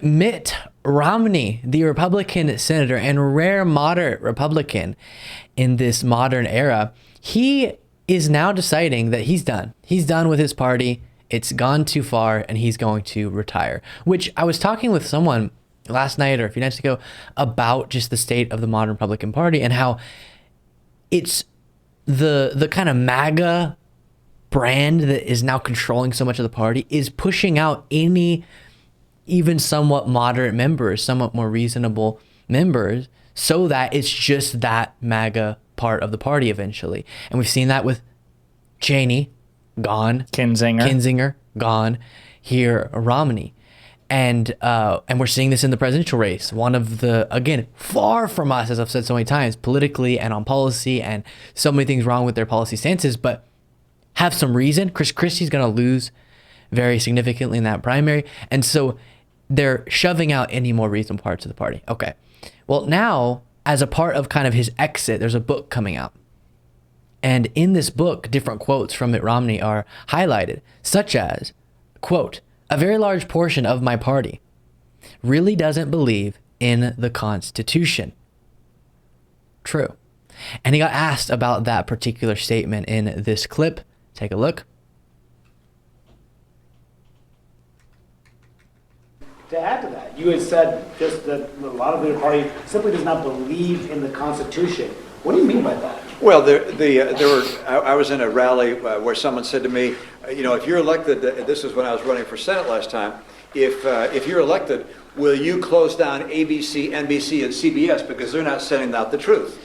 Mitt Romney, the Republican senator and rare moderate Republican in this modern era, he is now deciding that he's done. He's done with his party. It's gone too far and he's going to retire. Which I was talking with someone last night or a few nights ago about just the state of the modern Republican Party and how it's the kind of MAGA brand that is now controlling so much of the party is pushing out any even somewhat moderate members, somewhat more reasonable members, so that it's just that MAGA part of the party eventually. And we've seen that with Cheney, gone. Kinzinger, gone. Here, Romney. And we're seeing this in the presidential race. One of the, again, far from us, as I've said so many times, politically and on policy, and so many things wrong with their policy stances, but have some reason. Chris Christie's going to lose very significantly in that primary. And so they're shoving out any more reasonable parts of the party. Okay. Well, now, as a part of kind of his exit, there's a book coming out. And in this book, different quotes from Mitt Romney are highlighted, such as, quote, "A very large portion of my party really doesn't believe in the Constitution." True. And he got asked about that particular statement in this clip. Take a look. To add to that, you had said just that a lot of the party simply does not believe in the Constitution. What do you mean by that? Well, I was in a rally where someone said to me, if you're elected, this is when I was running for Senate last time, if you're elected, will you close down ABC, NBC, and CBS because they're not sending out the truth?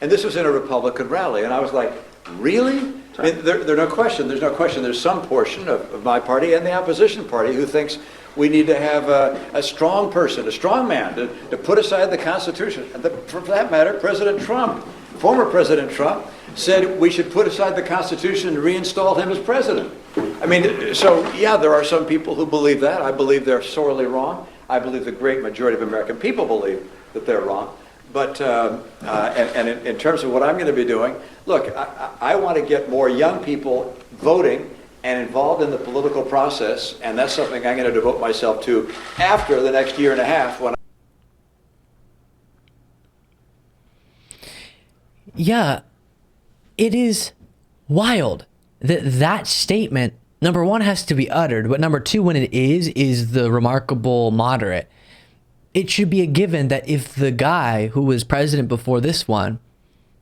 And this was in a Republican rally, and I was like, really? I mean, there's no question. There's some portion of my party and the opposition party who thinks we need to have a strong person, a strong man to put aside the Constitution. And for that matter, former President Trump, said we should put aside the Constitution and reinstall him as president. I mean, so yeah, there are some people who believe that. I believe they're sorely wrong. I believe the great majority of American people believe that they're wrong. But in terms of what I'm going to be doing, look, I want to get more young people voting and involved in the political process, and that's something I'm going to devote myself to after the next year and a half. Yeah, it is wild that that statement, number one, has to be uttered, but number two, when it is the remarkable moderate. It should be a given that if the guy who was president before this one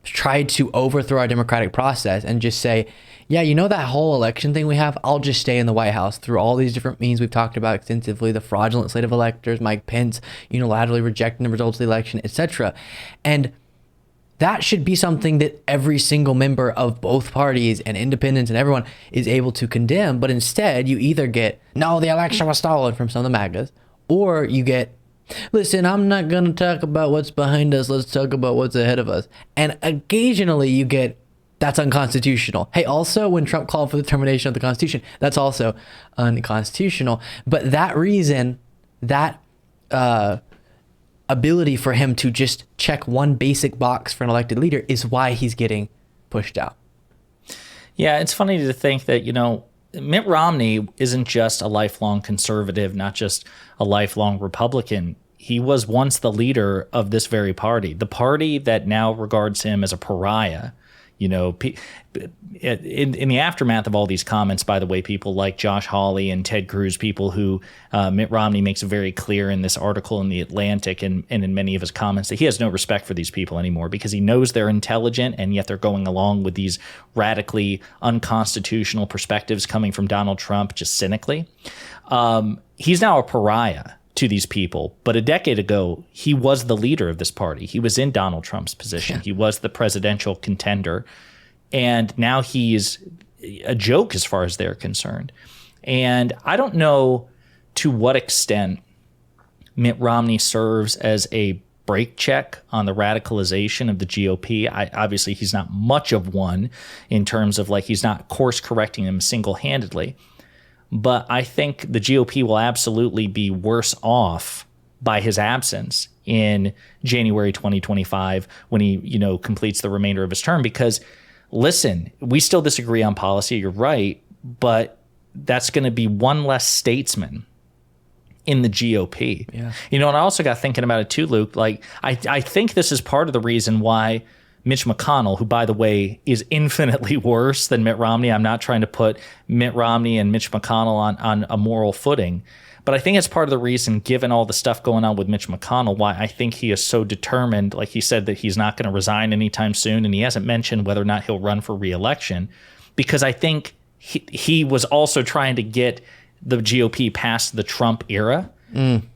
tried to overthrow our democratic process and just say, yeah, that whole election thing we have, I'll just stay in the White House through all these different means we've talked about extensively, the fraudulent slate of electors, Mike Pence unilaterally rejecting the results of the election, etc. And that should be something that every single member of both parties and independents and everyone is able to condemn. But instead, you either get, no, the election was stolen from some of the MAGAs, or you get, listen, I'm not going to talk about what's behind us. Let's talk about what's ahead of us. And occasionally you get, that's unconstitutional. Hey, also, when Trump called for the termination of the Constitution, that's also unconstitutional. But that reason, that ability for him to just check one basic box for an elected leader is why he's getting pushed out. Yeah, it's funny to think that, Mitt Romney isn't just a lifelong conservative, not just a lifelong Republican. He was once the leader of this very party, the party that now regards him as a pariah. In the aftermath of all these comments, by the way, people like Josh Hawley and Ted Cruz, people who Mitt Romney makes it very clear in this article in The Atlantic and in many of his comments that he has no respect for these people anymore because he knows they're intelligent and yet they're going along with these radically unconstitutional perspectives coming from Donald Trump just cynically. He's now a pariah to these people. But a decade ago, he was the leader of this party. He was in Donald Trump's position. Yeah. He was the presidential contender. And now he's a joke as far as they're concerned. And I don't know to what extent Mitt Romney serves as a brake check on the radicalization of the GOP. Obviously, he's not much of one in terms of he's not course correcting them single-handedly. But I think the GOP will absolutely be worse off by his absence in January 2025 when he, completes the remainder of his term. Because, listen, we still disagree on policy. You're right, but that's going to be one less statesman in the GOP. Yeah. And I also got thinking about it too, Luke. Like, I think this is part of the reason why Mitch McConnell, who, by the way, is infinitely worse than Mitt Romney. I'm not trying to put Mitt Romney and Mitch McConnell on a moral footing. But I think it's part of the reason, given all the stuff going on with Mitch McConnell, why I think he is so determined. Like he said, that he's not going to resign anytime soon. And he hasn't mentioned whether or not he'll run for re-election, because I think he was also trying to get the GOP past the Trump era.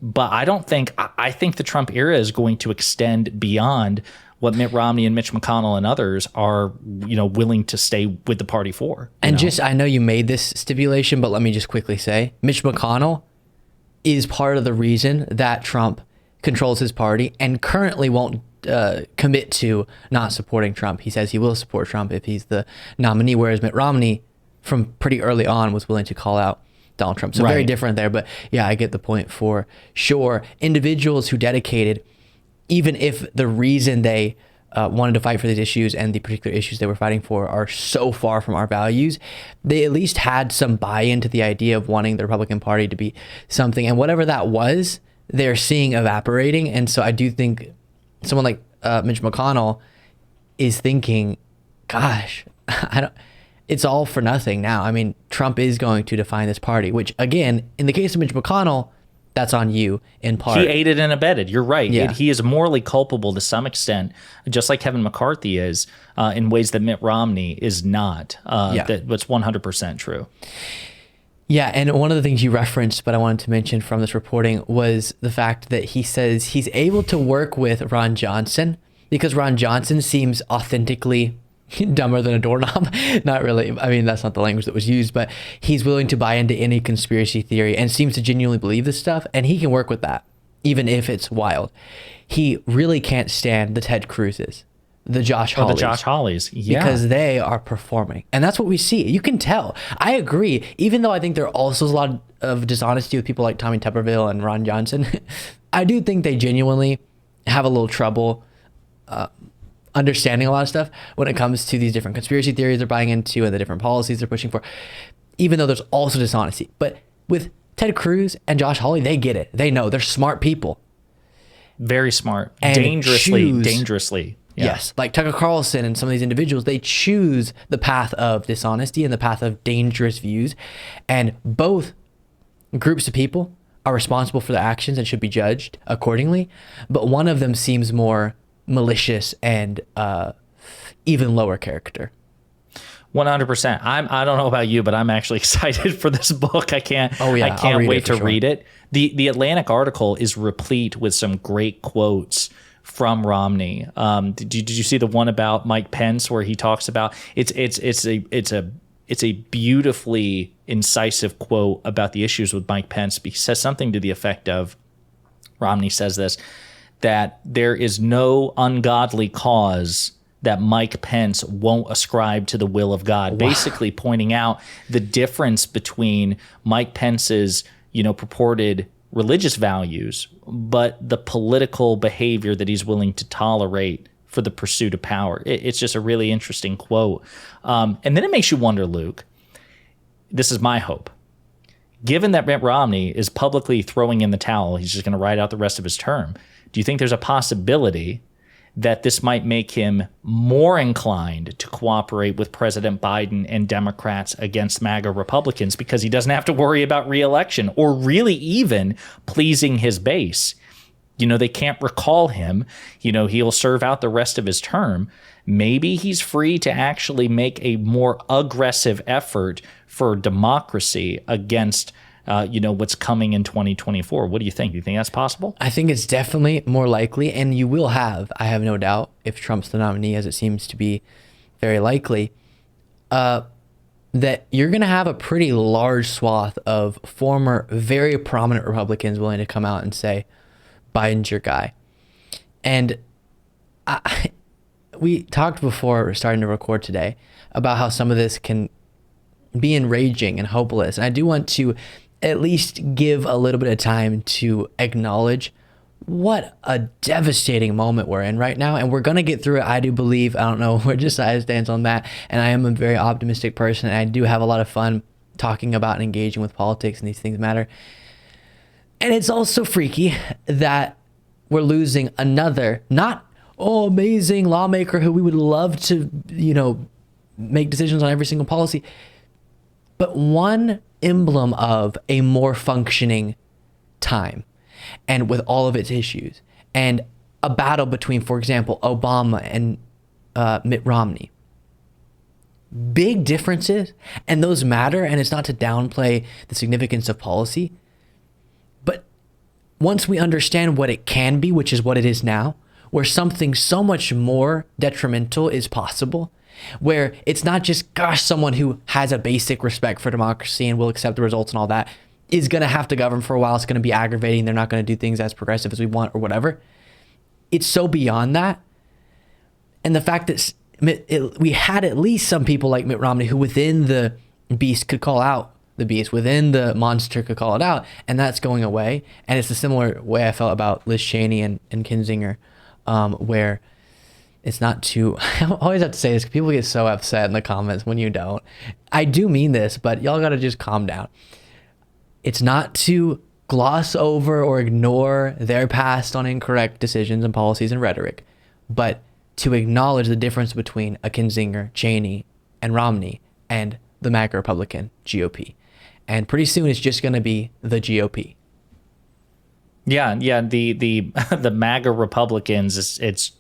But I think the Trump era is going to extend beyond what Mitt Romney and Mitch McConnell and others are, willing to stay with the party for. And I know you made this stipulation, but let me just quickly say, Mitch McConnell is part of the reason that Trump controls his party and currently won't commit to not supporting Trump. He says he will support Trump if he's the nominee, whereas Mitt Romney, from pretty early on, was willing to call out Donald Trump. So very different there. But yeah, I get the point for sure. Individuals who dedicated, even if the reason they wanted to fight for these issues and the particular issues they were fighting for are so far from our values, they at least had some buy-in to the idea of wanting the Republican Party to be something. And whatever that was, they're seeing evaporating. And so I do think someone like Mitch McConnell is thinking, gosh, it's all for nothing now. I mean, Trump is going to define this party, which, again, in the case of Mitch McConnell, that's on you in part. He aided and abetted. You're right. Yeah. He is morally culpable to some extent, just like Kevin McCarthy is, in ways that Mitt Romney is not. That's 100% true. Yeah, and one of the things you referenced, but I wanted to mention from this reporting, was the fact that he says he's able to work with Ron Johnson because Ron Johnson seems authentically dumber than a doorknob. Not really. I mean, that's not the language that was used, but he's willing to buy into any conspiracy theory and seems to genuinely believe this stuff, and he can work with that, even if it's wild. He really can't stand the Ted Cruzes, the Josh Hawleys. The Josh Hawleys, yeah. Because they are performing. And that's what we see. You can tell. I agree. Even though I think there also is a lot of dishonesty with people like Tommy Tuberville and Ron Johnson, I do think they genuinely have a little trouble understanding a lot of stuff when it comes to these different conspiracy theories they're buying into and the different policies they're pushing for, even though there's also dishonesty. But with Ted Cruz and Josh Hawley, they get it. They know. They're smart people. Very smart. And Dangerously. Yeah. Yes. Like Tucker Carlson and some of these individuals, they choose the path of dishonesty and the path of dangerous views. And both groups of people are responsible for their actions and should be judged accordingly. But one of them seems more malicious and even lower character. 100%. I don't know about you, but I'm actually excited for this book. I can't wait to read it. The Atlantic article is replete with some great quotes from Romney. Did you see the one about Mike Pence where he talks about it's a beautifully incisive quote about the issues with Mike Pence. He says something to the effect of, Romney says this, that there is no ungodly cause that Mike Pence won't ascribe to the will of God. Wow. Basically pointing out the difference between Mike Pence's, purported religious values, but the political behavior that he's willing to tolerate for the pursuit of power. It's just a really interesting quote. And then it makes you wonder, Luke, this is my hope. Given that Mitt Romney is publicly throwing in the towel, he's just going to ride out the rest of his term. Do you think there's a possibility that this might make him more inclined to cooperate with President Biden and Democrats against MAGA Republicans because he doesn't have to worry about re-election or really even pleasing his base? They can't recall him. He'll serve out the rest of his term. Maybe he's free to actually make a more aggressive effort for democracy against what's coming in 2024. What do you think? Do you think that's possible? I think it's definitely more likely, and you will have, I have no doubt, if Trump's the nominee, as it seems to be very likely, that you're going to have a pretty large swath of former, very prominent Republicans willing to come out and say, Biden's your guy. And we talked before starting to record today about how some of this can be enraging and hopeless. And I do want to at least give a little bit of time to acknowledge what a devastating moment we're in right now. And we're going to get through it. I do believe. I don't know where Josiah stands on that. And I am a very optimistic person. And I do have a lot of fun talking about and engaging with politics, and these things matter. And it's also freaky that we're losing another, not amazing lawmaker who we would love to, make decisions on every single policy, but one emblem of a more functioning time and with all of its issues, and a battle between, for example, Obama and Mitt Romney. Big differences, and those matter, and it's not to downplay the significance of policy. But once we understand what it can be, which is what it is now, where something so much more detrimental is possible, where it's not just, gosh, someone who has a basic respect for democracy and will accept the results and all that is going to have to govern for a while. It's going to be aggravating. They're not going to do things as progressive as we want or whatever. It's so beyond that. And the fact that we had at least some people like Mitt Romney who within the beast could call out the beast, within the monster could call it out, and that's going away. And it's a similar way I felt about Liz Cheney and Kinzinger, where it's not too, I always have to say this because people get so upset in the comments when you don't. I do mean this, but y'all got to just calm down. It's not to gloss over or ignore their past on incorrect decisions and policies and rhetoric, but to acknowledge the difference between a Kinzinger, Cheney, and Romney and the MAGA Republican GOP. And pretty soon it's just going to be the GOP. Yeah. The MAGA Republicans, it's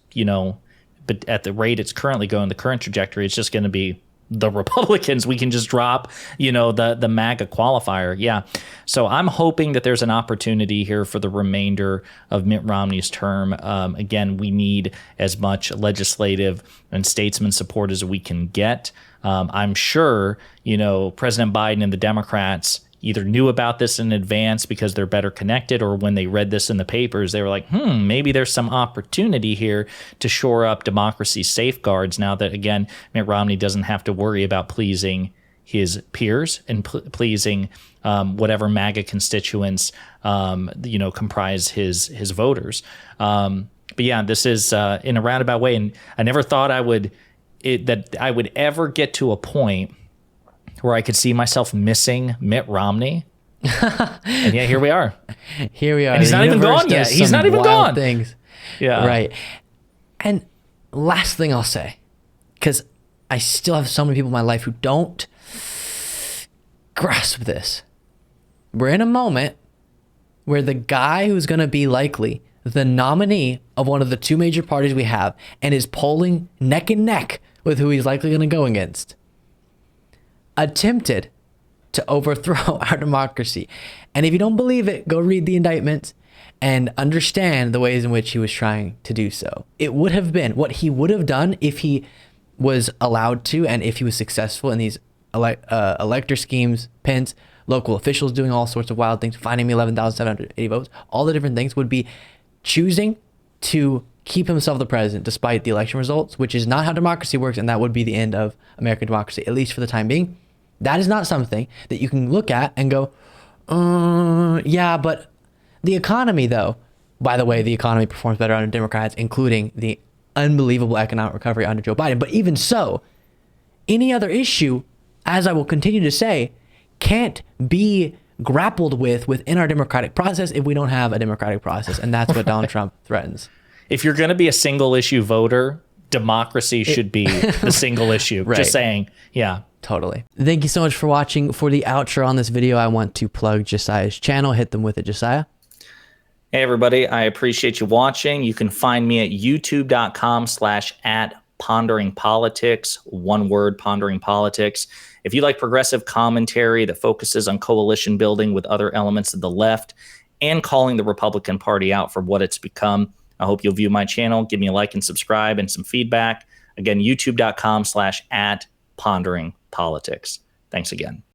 but at the rate it's currently going, the current trajectory, it's just going to be the Republicans. We can just drop, the MAGA qualifier. Yeah. So I'm hoping that there's an opportunity here for the remainder of Mitt Romney's term. Again, we need as much legislative and statesman support as we can get. I'm sure, President Biden and the Democrats either knew about this in advance because they're better connected, or when they read this in the papers, they were like, maybe there's some opportunity here to shore up democracy's safeguards now that, again, Mitt Romney doesn't have to worry about pleasing his peers and pleasing whatever MAGA constituents, comprise his voters. But yeah, this is in a roundabout way. And I never thought I would ever get to a point where I could see myself missing Mitt Romney. And yeah, here we are. Here we are. And he's not even gone yet. He's not even gone. Things. Yeah. Right. And last thing I'll say, because I still have so many people in my life who don't grasp this. We're in a moment where the guy who's going to be likely the nominee of one of the two major parties we have and is polling neck and neck with who he's likely going to go against, attempted to overthrow our democracy. And if you don't believe it, go read the indictments and understand the ways in which he was trying to do so. It would have been what he would have done if he was allowed to, and if he was successful in these elector schemes, Pence, local officials doing all sorts of wild things, finding me 11,780 votes, all the different things, would be choosing to keep himself the president despite the election results, which is not how democracy works, and that would be the end of American democracy, at least for the time being. That is not something that you can look at and go, yeah, but the economy, though. By the way, the economy performs better under Democrats, including the unbelievable economic recovery under Joe Biden. But even so, any other issue, as I will continue to say, can't be grappled with within our democratic process if we don't have a democratic process. And that's what Donald Trump threatens. If you're going to be a single issue voter, democracy should be the single issue. Right. Just saying. Yeah. Totally. Thank you so much for watching. For the outro on this video, I want to plug Josiah's channel. Hit them with it, Josiah. Hey, everybody. I appreciate you watching. You can find me at youtube.com/@ponderingpolitics. One word, pondering politics. If you like progressive commentary that focuses on coalition building with other elements of the left and calling the Republican Party out for what it's become, I hope you'll view my channel. Give me a like and subscribe and some feedback. Again, youtube.com/@ponderingpolitics. Thanks again.